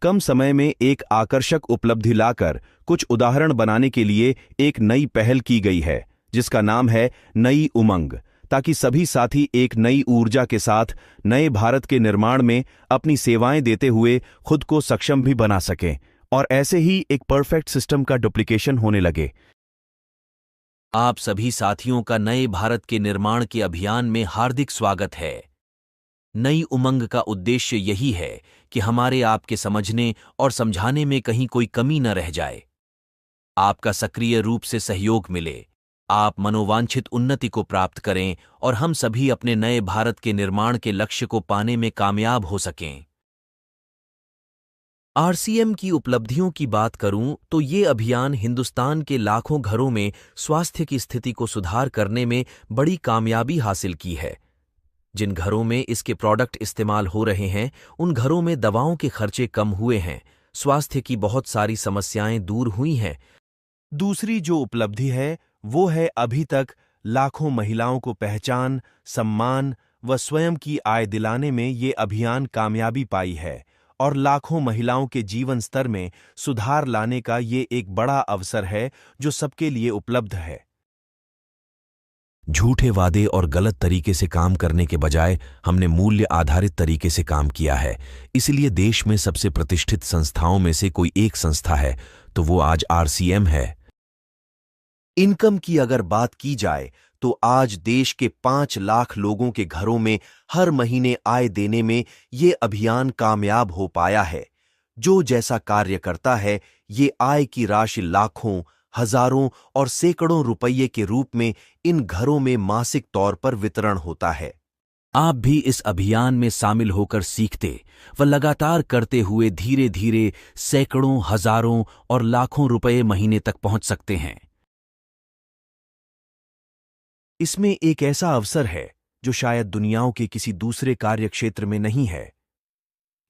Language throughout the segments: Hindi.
कम समय में एक आकर्षक उपलब्धि लाकर कुछ उदाहरण बनाने के लिए एक नई पहल की गई है, जिसका नाम है नई उमंग, ताकि सभी साथी एक नई ऊर्जा के साथ नए भारत के निर्माण में अपनी सेवाएं देते हुए खुद को सक्षम भी बना सकें और ऐसे ही एक परफेक्ट सिस्टम का डुप्लीकेशन होने लगे। आप सभी साथियों का नए भारत के निर्माण के अभियान में हार्दिक स्वागत है। नई उमंग का उद्देश्य यही है कि हमारे आपके समझने और समझाने में कहीं कोई कमी न रह जाए। आपका सक्रिय रूप से सहयोग मिले, आप मनोवांछित उन्नति को प्राप्त करें और हम सभी अपने नए भारत के निर्माण के लक्ष्य को पाने में कामयाब हो सकें। आरसीएम की उपलब्धियों की बात करूं तो ये अभियान हिंदुस्तान के लाखों घरों में स्वास्थ्य की स्थिति को सुधार करने में बड़ी कामयाबी हासिल की है। जिन घरों में इसके प्रोडक्ट इस्तेमाल हो रहे हैं, उन घरों में दवाओं के खर्चे कम हुए हैं, स्वास्थ्य की बहुत सारी समस्याएं दूर हुई हैं। दूसरी जो उपलब्धि है वो है अभी तक लाखों महिलाओं को पहचान, सम्मान व स्वयं की आय दिलाने में ये अभियान कामयाबी पाई है और लाखों महिलाओं के जीवन स्तर में सुधार लाने का ये एक बड़ा अवसर है जो सबके लिए उपलब्ध है। झूठे वादे और गलत तरीके से काम करने के बजाय हमने मूल्य आधारित तरीके से काम किया है। इसलिए देश में सबसे प्रतिष्ठित संस्थाओं में से कोई एक संस्था है तो वो आज आरसीएम है। इनकम की अगर बात की जाए तो आज देश के 5 लाख लोगों के घरों में हर महीने आय देने में ये अभियान कामयाब हो पाया है। जो जैसा कार्य करता है, ये आय की राशि लाखों, हजारों और सैकड़ों रुपये के रूप में इन घरों में मासिक तौर पर वितरण होता है। आप भी इस अभियान में शामिल होकर सीखते व लगातार करते हुए धीरे धीरे सैकड़ों, हजारों और लाखों रुपये महीने तक पहुंच सकते हैं। इसमें एक ऐसा अवसर है जो शायद दुनियाओं के किसी दूसरे कार्य क्षेत्र में नहीं है।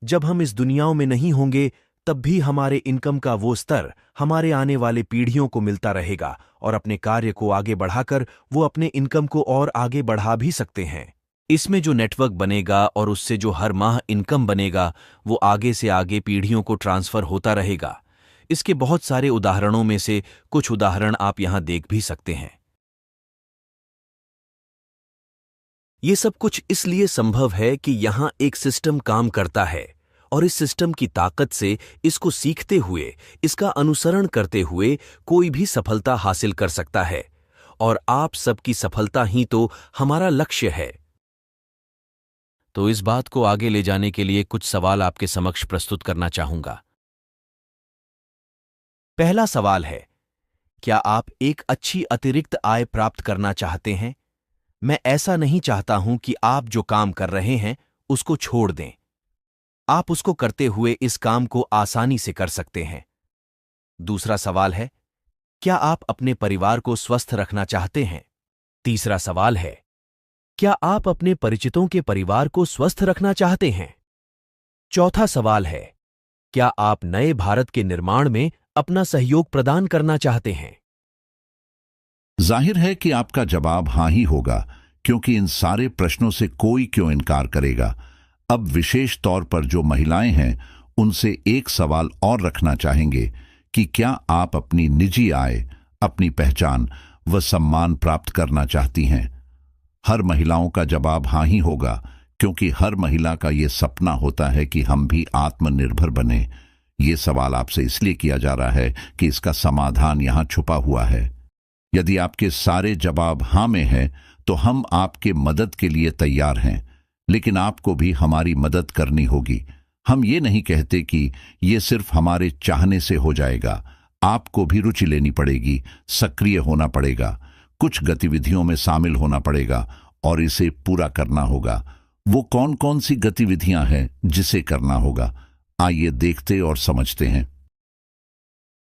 जब हम इस दुनियाओं में नहीं होंगे तब भी हमारे इनकम का वो स्तर हमारे आने वाले पीढ़ियों को मिलता रहेगा और अपने कार्य को आगे बढ़ाकर वो अपने इनकम को और आगे बढ़ा भी सकते हैं। इसमें जो नेटवर्क बनेगा और उससे जो हर माह इनकम बनेगा वो आगे से आगे पीढ़ियों को ट्रांसफर होता रहेगा। इसके बहुत सारे उदाहरणों में से कुछ उदाहरण आप यहां देख भी सकते हैं। ये सब कुछ इसलिए संभव है कि यहां एक सिस्टम काम करता है और इस सिस्टम की ताकत से इसको सीखते हुए, इसका अनुसरण करते हुए कोई भी सफलता हासिल कर सकता है और आप सबकी सफलता ही तो हमारा लक्ष्य है। तो इस बात को आगे ले जाने के लिए कुछ सवाल आपके समक्ष प्रस्तुत करना चाहूंगा। पहला सवाल है, क्या आप एक अच्छी अतिरिक्त आय प्राप्त करना चाहते हैं? मैं ऐसा नहीं चाहता हूं कि आप जो काम कर रहे हैं उसको छोड़ दें। आप उसको करते हुए इस काम को आसानी से कर सकते हैं। दूसरा सवाल है, क्या आप अपने परिवार को स्वस्थ रखना चाहते हैं? तीसरा सवाल है, क्या आप अपने परिचितों के परिवार को स्वस्थ रखना चाहते हैं? चौथा सवाल है, क्या आप नए भारत के निर्माण में अपना सहयोग प्रदान करना चाहते हैं? जाहिर है कि आपका जवाब हाँ ही होगा, क्योंकि इन सारे प्रश्नों से कोई क्यों इनकार करेगा। अब विशेष तौर पर जो महिलाएं हैं उनसे एक सवाल और रखना चाहेंगे कि क्या आप अपनी निजी आय, अपनी पहचान व सम्मान प्राप्त करना चाहती हैं? हर महिलाओं का जवाब हाँ ही होगा, क्योंकि हर महिला का ये सपना होता है कि हम भी आत्मनिर्भर बने। ये सवाल आपसे इसलिए किया जा रहा है कि इसका समाधान यहाँ छुपा हुआ है। यदि आपके सारे जवाब हाँ में हैं, तो हम आपके मदद के लिए तैयार हैं, लेकिन आपको भी हमारी मदद करनी होगी। हम ये नहीं कहते कि ये सिर्फ हमारे चाहने से हो जाएगा। आपको भी रुचि लेनी पड़ेगी, सक्रिय होना पड़ेगा, कुछ गतिविधियों में शामिल होना पड़ेगा और इसे पूरा करना होगा। वो कौन कौन सी गतिविधियां हैं जिसे करना होगा? आइए देखते और समझते हैं।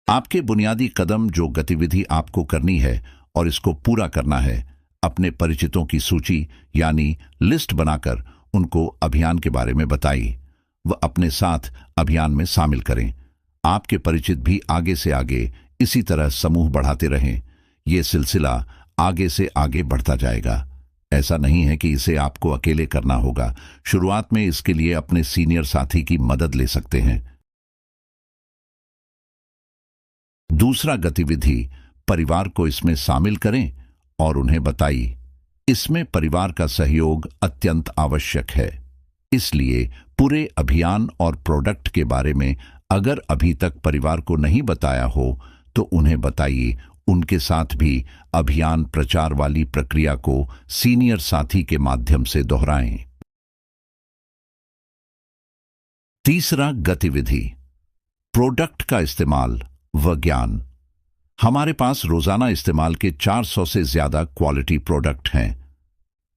आपके बुनियादी कदम, जो गतिविधि आपको करनी है और इसको पूरा करना है, अपने परिचितों की सूची यानी लिस्ट बनाकर उनको अभियान के बारे में बताइए व अपने साथ अभियान में शामिल करें। आपके परिचित भी आगे से आगे इसी तरह समूह बढ़ाते रहें। ये सिलसिला आगे से आगे बढ़ता जाएगा। ऐसा नहीं है कि इसे आपको अकेले करना होगा। शुरुआत में इसके लिए अपने सीनियर साथी की मदद ले सकते हैं। दूसरा गतिविधि, परिवार को इसमें शामिल करें और उन्हें बताइए। इसमें परिवार का सहयोग अत्यंत आवश्यक है। इसलिए पूरे अभियान और प्रोडक्ट के बारे में अगर अभी तक परिवार को नहीं बताया हो तो उन्हें बताइए। उनके साथ भी अभियान प्रचार वाली प्रक्रिया को सीनियर साथी के माध्यम से दोहराएं। तीसरा गतिविधि, प्रोडक्ट का इस्तेमाल व ज्ञान। हमारे पास रोजाना इस्तेमाल के 400 से ज्यादा क्वालिटी प्रोडक्ट हैं।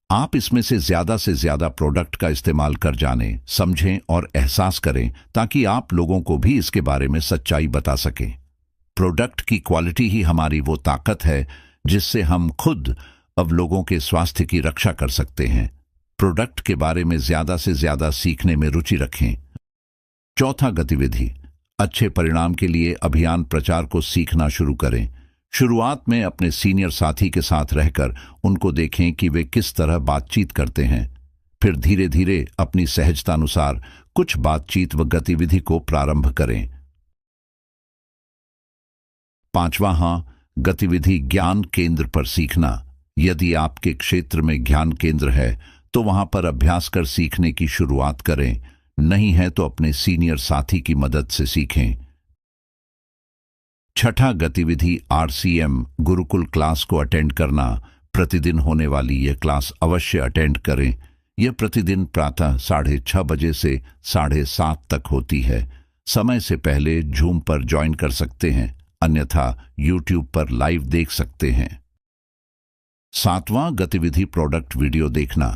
आप इसमें से ज्यादा प्रोडक्ट का इस्तेमाल कर जानें, समझें और एहसास करें ताकि आप लोगों को भी इसके बारे में सच्चाई बता सकें। प्रोडक्ट की क्वालिटी ही हमारी वो ताकत है जिससे हम खुद अब लोगों के स्वास्थ्य की रक्षा कर सकते हैं। प्रोडक्ट के बारे में ज्यादा से ज्यादा सीखने में रुचि रखें। चौथा गतिविधि, अच्छे परिणाम के लिए अभियान प्रचार को सीखना शुरू करें। शुरुआत में अपने सीनियर साथी के साथ रहकर उनको देखें कि वे किस तरह बातचीत करते हैं। फिर धीरे धीरे अपनी सहजतानुसार कुछ बातचीत व गतिविधि को प्रारंभ करें। पांचवा गतिविधि, ज्ञान केंद्र पर सीखना। यदि आपके क्षेत्र में ज्ञान केंद्र है तो वहां पर अभ्यास कर सीखने की शुरुआत करें, नहीं है तो अपने सीनियर साथी की मदद से सीखें। छठा गतिविधि, आरसीएम गुरुकुल क्लास को अटेंड करना। प्रतिदिन होने वाली यह क्लास अवश्य अटेंड करें। यह प्रतिदिन प्रातः 6:30 बजे से 7:30 तक होती है। समय से पहले जूम पर ज्वाइन कर सकते हैं, अन्यथा यूट्यूब पर लाइव देख सकते हैं। सातवां गतिविधि, प्रोडक्ट वीडियो देखना।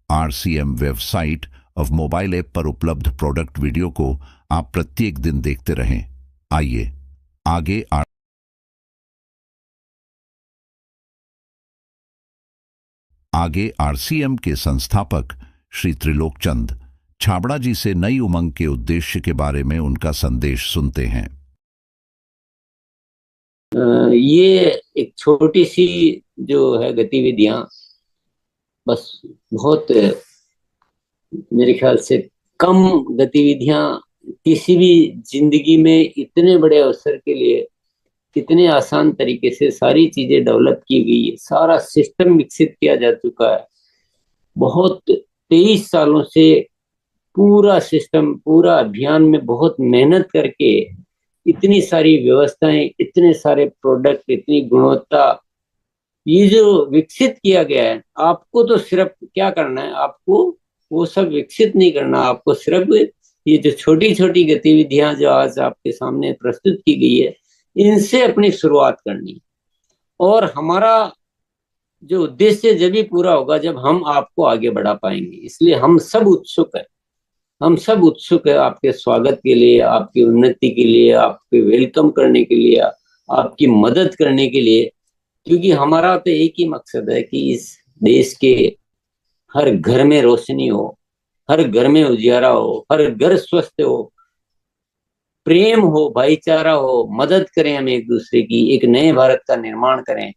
आरसीएम वेबसाइट और मोबाइल ऐप पर उपलब्ध प्रोडक्ट वीडियो को आप प्रत्येक दिन देखते रहें। आइए आगे आरसीएम के संस्थापक श्री त्रिलोकचंद छाबड़ा जी से नई उमंग के उद्देश्य के बारे में उनका संदेश सुनते हैं। ये एक छोटी सी जो है गतिविधियां, बस बहुत मेरे ख्याल से कम गतिविधियां किसी भी जिंदगी में इतने बड़े अवसर के लिए कितने आसान तरीके से सारी चीजें डेवलप की गई है, सारा सिस्टम विकसित किया जा चुका है। बहुत 23 सालों से पूरा सिस्टम, पूरा अभियान में बहुत मेहनत करके इतनी सारी व्यवस्थाएं, इतने सारे प्रोडक्ट, इतनी गुणवत्ता, ये जो विकसित किया गया है, आपको तो सिर्फ क्या करना है, आपको वो सब विकसित नहीं करना, आपको सिर्फ ये जो छोटी छोटी गतिविधियां जो आज आपके सामने प्रस्तुत की गई है, इनसे अपनी शुरुआत करनी। और हमारा जो उद्देश्य जब भी पूरा होगा जब हम आपको आगे बढ़ा पाएंगे। इसलिए हम सब उत्सुक है आपके स्वागत के लिए, आपकी उन्नति के लिए, आपके वेलकम करने के लिए, आपकी मदद करने के लिए। क्योंकि हमारा तो एक ही मकसद है कि इस देश के हर घर में रोशनी हो, हर घर में उजियारा हो, हर घर स्वस्थ हो, प्रेम हो, भाईचारा हो, मदद करें हम एक दूसरे की, एक नए भारत का निर्माण करें।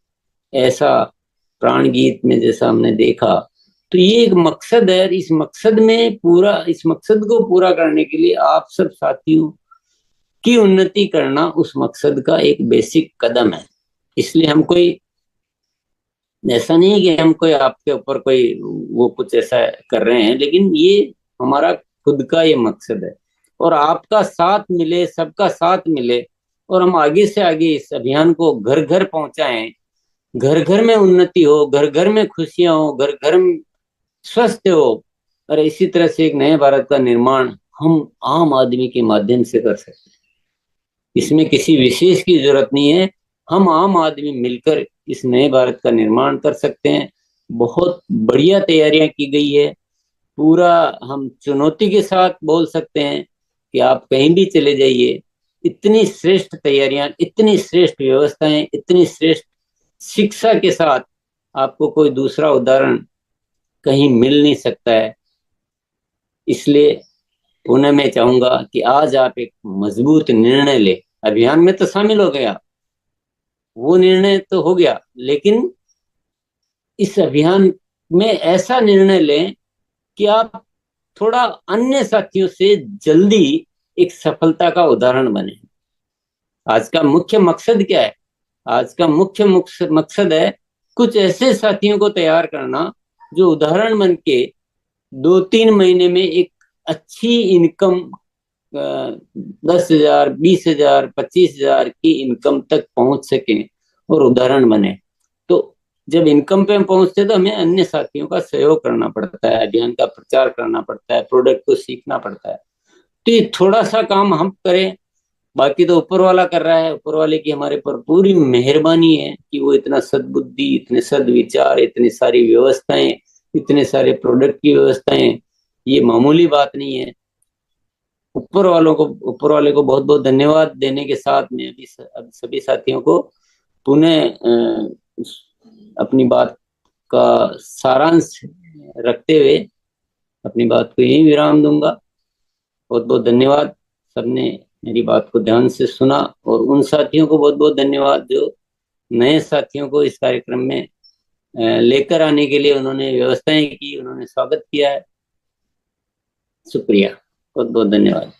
ऐसा प्राण गीत में जैसा हमने देखा, तो ये एक मकसद है। इस मकसद को पूरा करने के लिए आप सब साथियों की उन्नति करना उस मकसद का एक बेसिक कदम है। इसलिए हम कोई ऐसा नहीं कि हम कोई आपके ऊपर कोई वो कुछ ऐसा कर रहे हैं, लेकिन ये हमारा खुद का ये मकसद है। और आपका साथ मिले, सबका साथ मिले, और हम आगे से आगे इस अभियान को घर घर पहुंचाएं। घर घर में उन्नति हो, घर घर में खुशियां हो, घर घर में स्वस्थ हो, और इसी तरह से एक नए भारत का निर्माण हम आम आदमी के माध्यम से कर सकते हैं। इसमें किसी विशेष की जरूरत नहीं है, हम आम आदमी मिलकर इस नए भारत का निर्माण कर सकते हैं। बहुत बढ़िया तैयारियां की गई है। पूरा हम चुनौती के साथ बोल सकते हैं कि आप कहीं भी चले जाइए, इतनी श्रेष्ठ तैयारियां, इतनी श्रेष्ठ व्यवस्थाएं, इतनी श्रेष्ठ शिक्षा के साथ आपको कोई दूसरा उदाहरण कहीं मिल नहीं सकता है। इसलिए पुनः मैं चाहूंगा कि आज आप एक मजबूत निर्णय ले। अभियान में तो शामिल हो गया, वो निर्णय तो हो गया, लेकिन इस अभियान में ऐसा निर्णय लें कि आप थोड़ा अन्य साथियों से जल्दी एक सफलता का उदाहरण बने। आज का मुख्य मकसद क्या है? आज का मुख्य मकसद है कुछ ऐसे साथियों को तैयार करना जो उदाहरण बन के 2-3 महीने में एक अच्छी इनकम, 10,000, 20,000, 25,000 की इनकम तक पहुंच सके और उदाहरण बने। तो जब इनकम पे हम पहुंचते तो हमें अन्य साथियों का सहयोग करना पड़ता है, अभियान का प्रचार करना पड़ता है, प्रोडक्ट को सीखना पड़ता है। तो ये थोड़ा सा काम हम करें, बाकी तो ऊपर वाला कर रहा है। ऊपर वाले की हमारे पर पूरी मेहरबानी है कि वो इतना सद्बुद्धि, इतने सद्विचार, इतनी सारी व्यवस्थाएं, इतने सारे प्रोडक्ट की व्यवस्थाएं, ये मामूली बात नहीं है। ऊपर ऊपर वाले को बहुत बहुत धन्यवाद देने के साथ में अब सभी साथियों को पुनः अपनी बात का सारांश रखते हुए अपनी बात को यहीं विराम दूंगा। बहुत बहुत धन्यवाद। सबने मेरी बात को ध्यान से सुना, और उन साथियों को बहुत बहुत धन्यवाद जो नए साथियों को इस कार्यक्रम में लेकर आने के लिए उन्होंने व्यवस्थाएं की, उन्होंने स्वागत किया है। शुक्रिया, बहुत बहुत धन्यवाद।